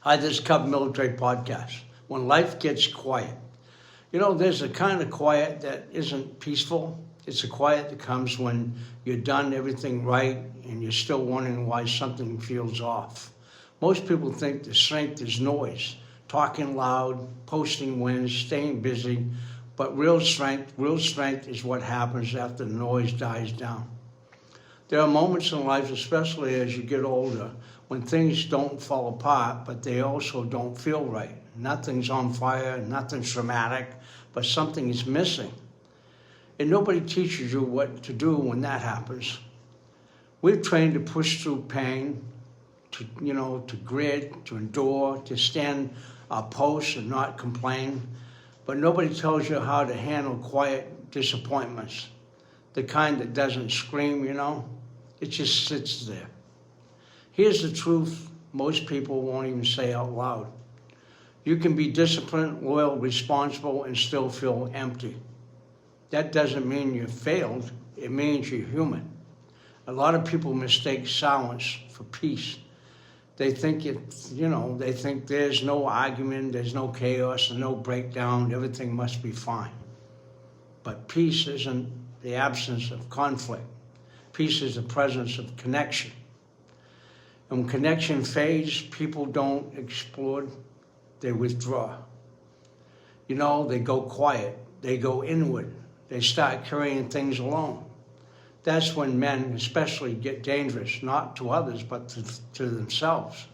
Hi, this is Cub Military Podcast. When life gets quiet, there's a kind of quiet that isn't peaceful. It's a quiet that comes when you've done everything right and you're still wondering why something feels off. Most people think the strength is noise, talking loud, posting wins, staying busy, but real strength is what happens after the noise dies down. There are moments in life, especially as you get older, when things don't fall apart, but they also don't feel right. Nothing's on fire, nothing's dramatic, but something is missing. And nobody teaches you what to do when that happens. We're trained to push through pain, to grit, to endure, to stand our post and not complain. But nobody tells you how to handle quiet disappointments. The kind that doesn't scream, it just sits there. Here's the truth most people won't even say out loud. You can be disciplined, loyal, responsible, and still feel empty. That doesn't mean you failed. It means you're human. A lot of people mistake silence for peace. They think they think there's no argument, there's no chaos, and no breakdown, everything must be fine. But peace isn't the absence of conflict. Peace is the presence of connection. And when connection fades, people don't explode, they withdraw. They go quiet, they go inward, they start carrying things alone. That's when men especially get dangerous, not to others, but to themselves.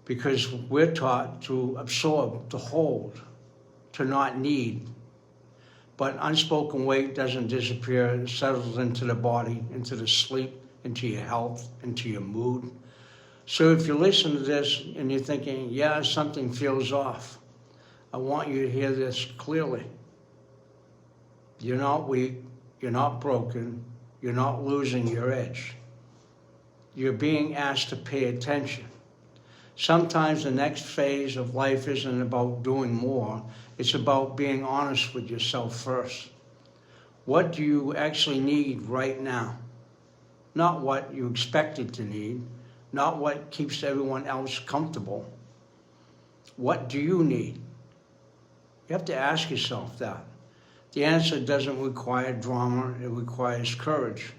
Because we're taught to absorb, to hold, to not need. But unspoken weight doesn't disappear, it settles into the body, into the sleep, into your health, into your mood. So if you listen to this and you're thinking, yeah, something feels off, I want you to hear this clearly. You're not weak, you're not broken, you're not losing your edge. You're being asked to pay attention. Sometimes the next phase of life isn't about doing more, it's about being honest with yourself first. What do you actually need right now? Not what you expected to need, not what keeps everyone else comfortable. What do you need? You have to ask yourself that. The answer doesn't require drama, it requires courage.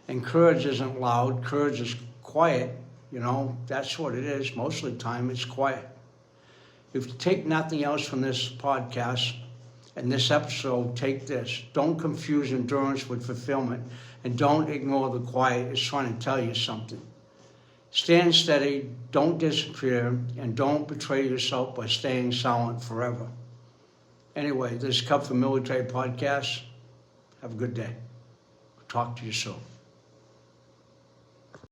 And courage isn't loud, courage is quiet. That's what it is. Most of the time it's quiet. If you take nothing else from this podcast and this episode, take this. Don't confuse endurance with fulfillment, and don't ignore the quiet. It's trying to tell you something. Stand steady, don't disappear, and don't betray yourself by staying silent forever. Anyway, this is Cub for Military Podcast. Have a good day. Talk to you soon.